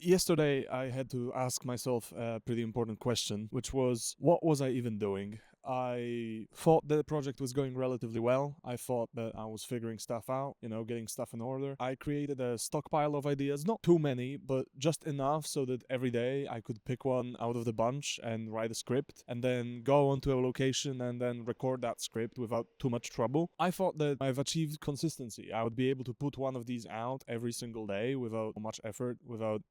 Yesterday, I had to ask myself a pretty important question, which was, what was I even doing? I thought the project was going relatively well. I thought that I was figuring stuff out, getting stuff in order. I created a stockpile of ideas, not too many, but just enough so that every day I could pick one out of the bunch and write a script and then go onto a location and then record that script without too much trouble. I thought that I've achieved consistency. I would be able to put one of these out every single day without much effort, without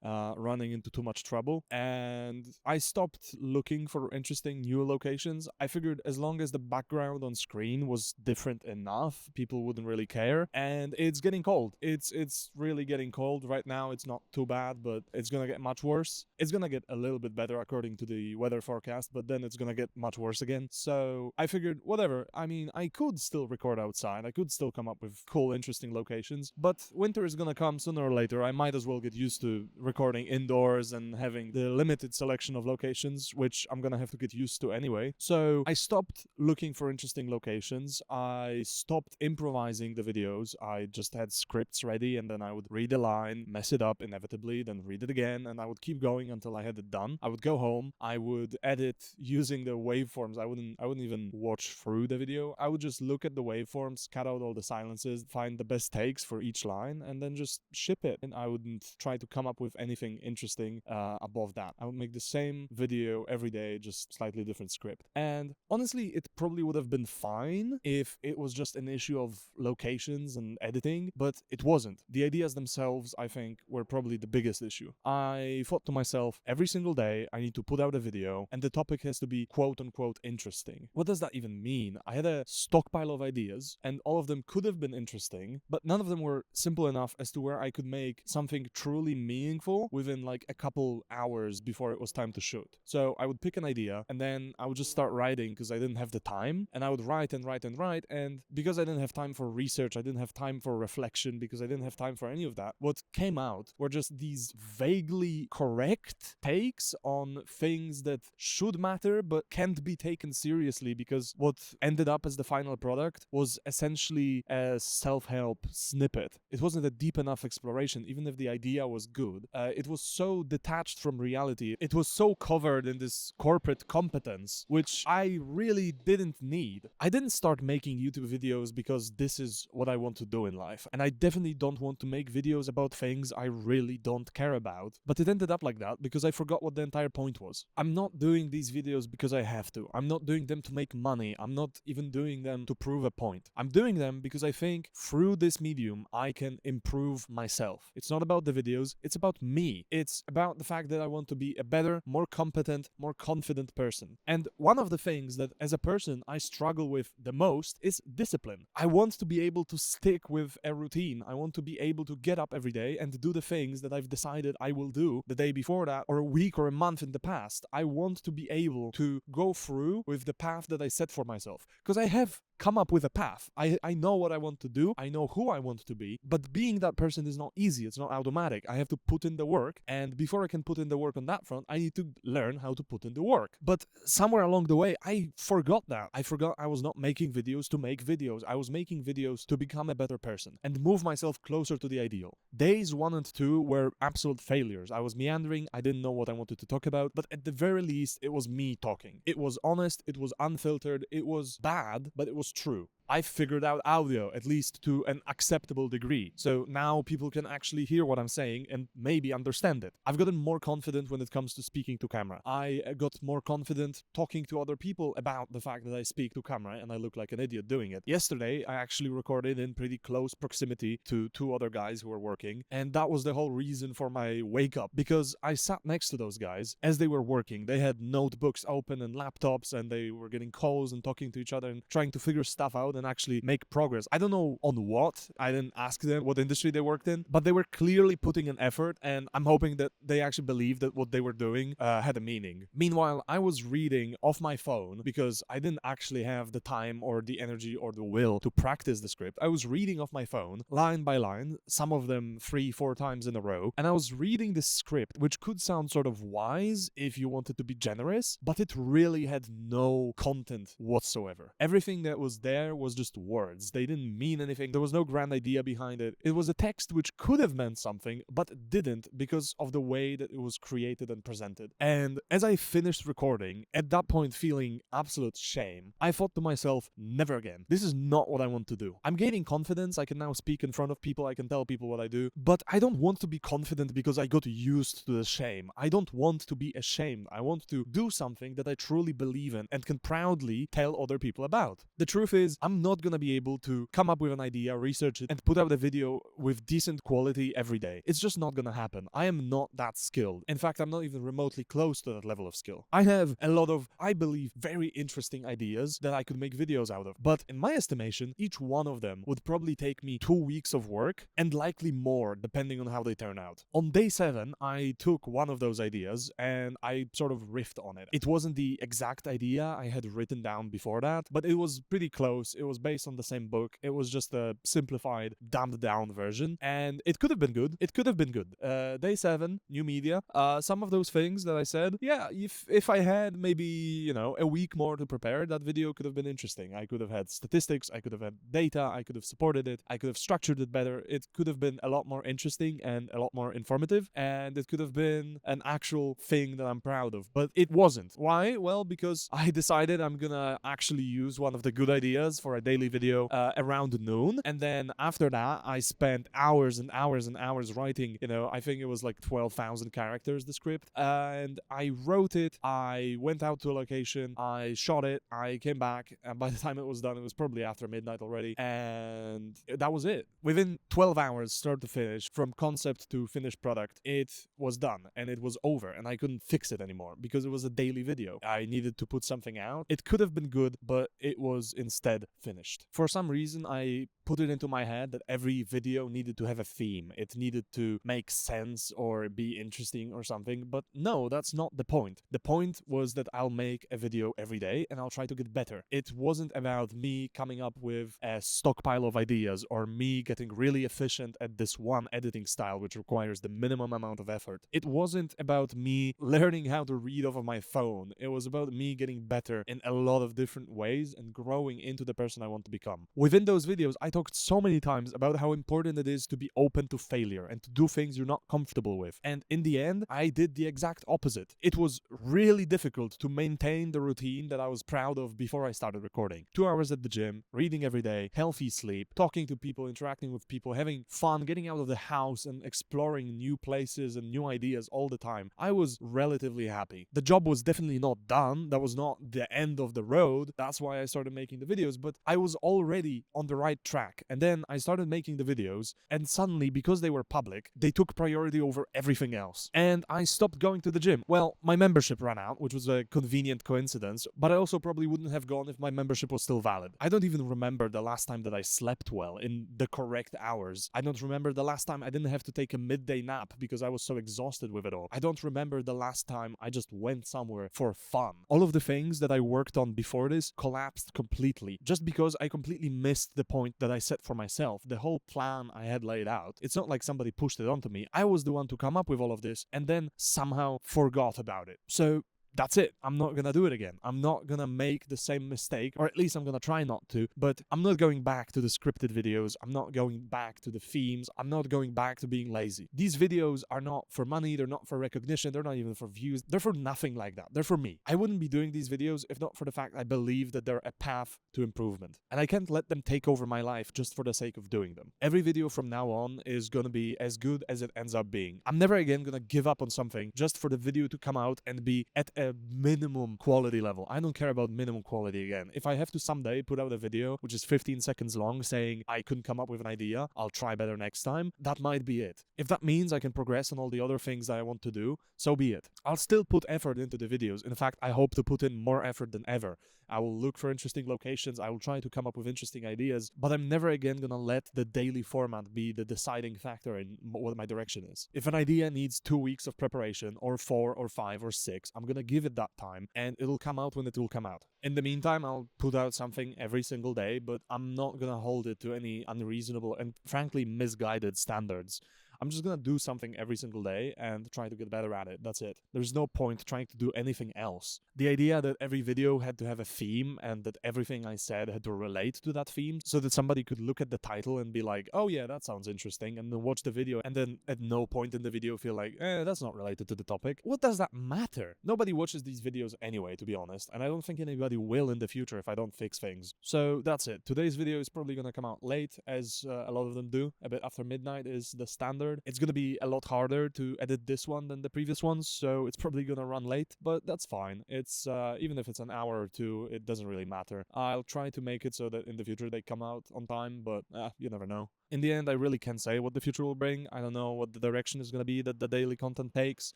running into too much trouble, and I stopped looking for interesting new locations. I figured as long as the background on screen was different enough, people wouldn't really care. And it's getting cold. It's really getting cold right now. It's not too bad, but it's gonna get much worse. It's gonna get a little bit better according to the weather forecast, but then it's gonna get much worse again. So I figured, whatever. I mean, I could still record outside. I could still come up with cool, interesting locations, but winter is gonna come sooner or later. I might as well get used to recording indoors and having the limited selection of locations, which I'm gonna have to get used to anyway. So I stopped looking for interesting locations. I stopped improvising the videos. I just had scripts ready, and then I would read a line, mess it up inevitably, then read it again, and I would keep going until I had it done. I would go home. I would edit using the waveforms. I wouldn't even watch through the video. I would just look at the waveforms, cut out all the silences, find the best takes for each line, and then just ship it. And I wouldn't try to come up with anything interesting above that. I would make the same video every day, just slightly different script. And honestly, it probably would have been fine if it was just an issue of locations and editing, but it wasn't. The ideas themselves, I think, were probably the biggest issue. I thought to myself, every single day I need to put out a video, and the topic has to be quote unquote interesting. What does that even mean? I had a stockpile of ideas, and all of them could have been interesting, but none of them were simple enough as to where I could make something truly meaningful within like a couple hours before it was time to shoot. So I would pick an idea, and then I would just start writing because I didn't have the time, and I would write and write and write, and because I didn't have time for research, I didn't have time for reflection, because I didn't have time for any of that, what came out were just these vaguely correct takes on things that should matter but can't be taken seriously, because what ended up as the final product was essentially a self-help snippet. It wasn't a deep enough exploration, even if the idea was good. It was so detached from reality. It was so covered in this corporate competence, which I really didn't need. I didn't start making YouTube videos because this is what I want to do in life. And I definitely don't want to make videos about things I really don't care about. But it ended up like that because I forgot what the entire point was. I'm not doing these videos because I have to. I'm not doing them to make money. I'm not even doing them to prove a point. I'm doing them because I think through this medium, I can improve myself. It's not about the videos. It's about me. It's about the fact that I want to be a better, more competent, more confident person. And one of the things that as a person I struggle with the most is discipline. I want to be able to stick with a routine. I want to be able to get up every day and do the things that I've decided I will do the day before that, or a week or a month in the past. I want to be able to go through with the path that I set for myself, because I have come up with a path. I know what I want to do. I know who I want to be, but being that person is not easy. It's not automatic. I have to put in the work, and before I can put in the work on that front, I need to learn how to put in the work. But somewhere along the way, I forgot that. I forgot I was not making videos to make videos. I was making videos to become a better person and move myself closer to the ideal. Days 1 and 2 were absolute failures. I was meandering. I didn't know what I wanted to talk about, but at the very least, it was me talking. It was honest. It was unfiltered. It was bad, but it was true. I figured out audio, at least to an acceptable degree. So now people can actually hear what I'm saying and maybe understand it. I've gotten more confident when it comes to speaking to camera. I got more confident talking to other people about the fact that I speak to camera and I look like an idiot doing it. Yesterday, I actually recorded in pretty close proximity to 2 other guys who were working, and that was the whole reason for my wake up, because I sat next to those guys as they were working. They had notebooks open and laptops, and they were getting calls and talking to each other and trying to figure stuff out and actually make progress. I don't know on what. I didn't ask them what industry they worked in, but they were clearly putting an effort, and I'm hoping that they actually believed that what they were doing had a meaning. Meanwhile, I was reading off my phone because I didn't actually have the time or the energy or the will to practice the script. I was reading off my phone, line by line, some of them 3-4 times in a row, and I was reading this script, which could sound sort of wise if you wanted to be generous, but it really had no content whatsoever. Everything that was there was was just words. They didn't mean anything. There was no grand idea behind it. It was a text which could have meant something, but didn't because of the way that it was created and presented. And as I finished recording, at that point feeling absolute shame, I thought to myself, never again. This is not what I want to do. I'm gaining confidence. I can now speak in front of people. I can tell people what I do. But I don't want to be confident because I got used to the shame. I don't want to be ashamed. I want to do something that I truly believe in and can proudly tell other people about. The truth is, I'm not gonna be able to come up with an idea, research it, and put out a video with decent quality every day. It's just not gonna happen. I am not that skilled. In fact, I'm not even remotely close to that level of skill. I have a lot of, I believe, very interesting ideas that I could make videos out of. But in my estimation, each one of them would probably take me 2 weeks of work and likely more depending on how they turn out. On day 7, I took one of those ideas and I sort of riffed on it. It wasn't the exact idea I had written down before that, but it was pretty close. It was based on the same book. It was just a simplified, dumbed down version, and it could have been good. It could have been good. Day 7, new media. Some of those things that I said, yeah, if I had maybe, a week more to prepare, that video could have been interesting. I could have had statistics, I could have had data, I could have supported it, I could have structured it better. It could have been a lot more interesting and a lot more informative, and it could have been an actual thing that I'm proud of. But it wasn't. Why? Well, because I decided I'm gonna actually use one of the good ideas for a daily video around noon, and then after that, I spent hours and hours and hours writing, I think it was like 12,000 characters, the script, and I wrote it, I went out to a location, I shot it, I came back, and by the time it was done, it was probably after midnight already, and that was it. Within 12 hours, start to finish, from concept to finished product, it was done, and it was over, and I couldn't fix it anymore, because it was a daily video. I needed to put something out. It could have been good, but it was instead finished. For some reason, I put it into my head that every video needed to have a theme. It needed to make sense or be interesting or something, but no, that's not the point. The point was that I'll make a video every day and I'll try to get better. It wasn't about me coming up with a stockpile of ideas or me getting really efficient at this one editing style which requires the minimum amount of effort. It wasn't about me learning how to read off of my phone. It was about me getting better in a lot of different ways and growing into the person I want to become. Within those videos, I talked so many times about how important it is to be open to failure and to do things you're not comfortable with. And in the end, I did the exact opposite. It was really difficult to maintain the routine that I was proud of before I started recording. 2 hours at the gym, reading every day, healthy sleep, talking to people, interacting with people, having fun, getting out of the house and exploring new places and new ideas all the time. I was relatively happy. The job was definitely not done. That was not the end of the road. That's why I started making the videos, but I was already on the right track. And then I started making the videos, and suddenly, because they were public, they took priority over everything else. And I stopped going to the gym. Well, my membership ran out, which was a convenient coincidence, but I also probably wouldn't have gone if my membership was still valid. I don't even remember the last time that I slept well in the correct hours. I don't remember the last time I didn't have to take a midday nap because I was so exhausted with it all. I don't remember the last time I just went somewhere for fun. All of the things that I worked on before this collapsed completely, just because I completely missed the point that I set for myself, the whole plan I had laid out. It's not like somebody pushed it onto me. I was the one to come up with all of this and then somehow forgot about it. So that's it. I'm not gonna do it again. I'm not gonna make the same mistake, or at least I'm gonna try not to, but I'm not going back to the scripted videos. I'm not going back to the themes. I'm not going back to being lazy. These videos are not for money. They're not for recognition. They're not even for views. They're for nothing like that. They're for me. I wouldn't be doing these videos if not for the fact I believe that they're a path to improvement. And I can't let them take over my life just for the sake of doing them. Every video from now on is gonna be as good as it ends up being. I'm never again gonna give up on something just for the video to come out and be at a minimum quality level. I don't care about minimum quality again. If I have to someday put out a video which is 15 seconds long saying I couldn't come up with an idea, I'll try better next time, that might be it. If that means I can progress on all the other things that I want to do, so be it. I'll still put effort into the videos. In fact, I hope to put in more effort than ever. I will look for interesting locations, I will try to come up with interesting ideas, but I'm never again gonna let the daily format be the deciding factor in what my direction is. If an idea needs 2 weeks of preparation, or 4 or 5 or 6, I'm gonna give it that time, and it'll come out when it will come out. In the meantime, I'll put out something every single day, but I'm not gonna hold it to any unreasonable and frankly misguided standards. I'm just gonna do something every single day and try to get better at it. That's it. There's no point trying to do anything else. The idea that every video had to have a theme and that everything I said had to relate to that theme so that somebody could look at the title and be like, oh yeah, that sounds interesting, and then watch the video and then at no point in the video feel like, that's not related to the topic. What does that matter? Nobody watches these videos anyway, to be honest, and I don't think anybody will in the future if I don't fix things. So that's it. Today's video is probably gonna come out late, as a lot of them do. A bit after midnight is the standard. It's gonna be a lot harder to edit this one than the previous ones, so it's probably gonna run late, but that's fine. It's even if it's an hour or two, it doesn't really matter. I'll try to make it so that in the future they come out on time, but you never know. In the end, I really can't say what the future will bring. I don't know what the direction is going to be that the daily content takes.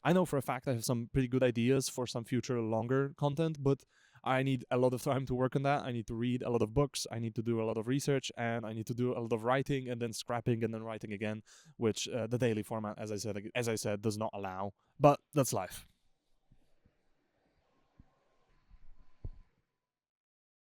I know for a fact I have some pretty good ideas for some future longer content, but I need a lot of time to work on that. I need to read a lot of books, I need to do a lot of research, and I need to do a lot of writing and then scrapping and then writing again, which the daily format, as I said, does not allow. But that's life.